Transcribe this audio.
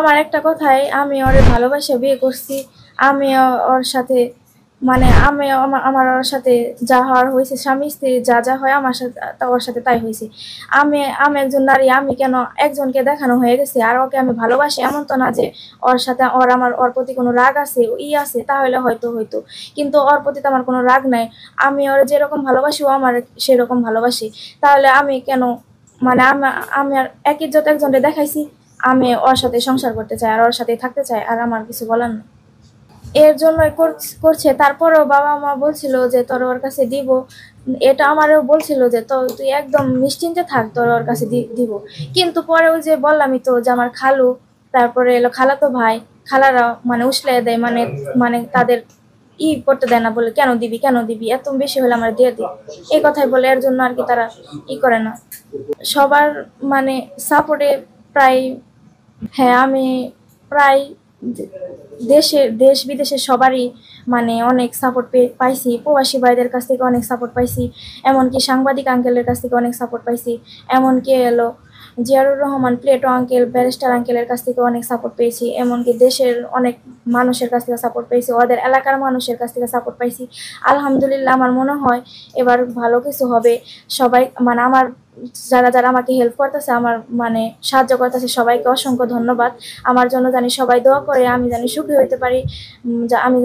আমার একটা কথাই, আমি ওরে ভালোবাসে বিয়ে করছি। আমি ওর সাথে মানে আমি আমার ওর সাথে যা হওয়ার হয়েছে, স্বামী স্ত্রী যা যা হয় আমার সাথে ওর সাথে তাই হয়েছে। আমি আমি একজন নারী, আমি কেন একজনকে দেখানো হয়ে গেছে আর ওকে আমি ভালোবাসি, এমন তো না যে ওর সাথে ওর প্রতি কোনো রাগ আছে আছে, তাহলে হয়তো হয়তো, কিন্তু ওর প্রতি তো আমার কোনো রাগ নাই। আমি ওর যেরকম ভালোবাসি ও আমার সেরকম ভালোবাসি। তাহলে আমি কেন আমি আর এক ইজ্জত একজনকে দেখাইছি, আমি ওর সাথে সংসার করতে চাই আর ওর সাথে থাকতে চাই, আর আমার কিছু বলার নেই। এর জন্যই করছে। তারপরেও বাবা মা বলছিল যে তোর ওর কাছে দিব, এটা আমারও বলছিল যে তো তুই একদম নিশ্চিন্তে থাক, তোর ওর কাছে দিব। কিন্তু পরে ওই যে বললামই তো যে আমার খালু, তারপরে এলো খালাতো ভাই, খালারা উসলে দেয়, তাদের করতে দেয় না, বলে কেন দিবি কেন দিবি, এত বেশি হলে আমার দিয়ে দিই, এই কথাই বলে। এর জন্য আর কি তারা করে না সবার সাপোর্টে প্রায়। হ্যাঁ, আমি প্রায় দেশ বিদেশের সবারই অনেক সাপোর্ট পাইছি, প্রবাসী ভাইদের কাছ থেকে অনেক সাপোর্ট পাইছি, এমনকি সাংবাদিক আঙ্কেলের কাছ থেকে অনেক সাপোর্ট পাইছি, এমনকি এলো জিয়ারুর রহমান প্লেটো আঙ্কেল, ব্যারিস্টার আঙ্কেলের কাছ থেকে অনেক সাপোর্ট পেয়েছি, এমনকি দেশের অনেক মানুষের কাছ থেকে সাপোর্ট পেয়েছি, ওদের এলাকার মানুষের কাছ থেকে সাপোর্ট পাইছি। আলহামদুলিল্লাহ, আমার মনে হয় এবার ভালো কিছু হবে। সবাই আমার যারা যারা আমাকে হেল্প করতেছে, আমার সাহায্য করতেছে, সবাইকে অসংখ্য ধন্যবাদ। আমার জন্য জানি সবাই দোয়া করে, আমি জানি সুখী হইতে পারি। আমি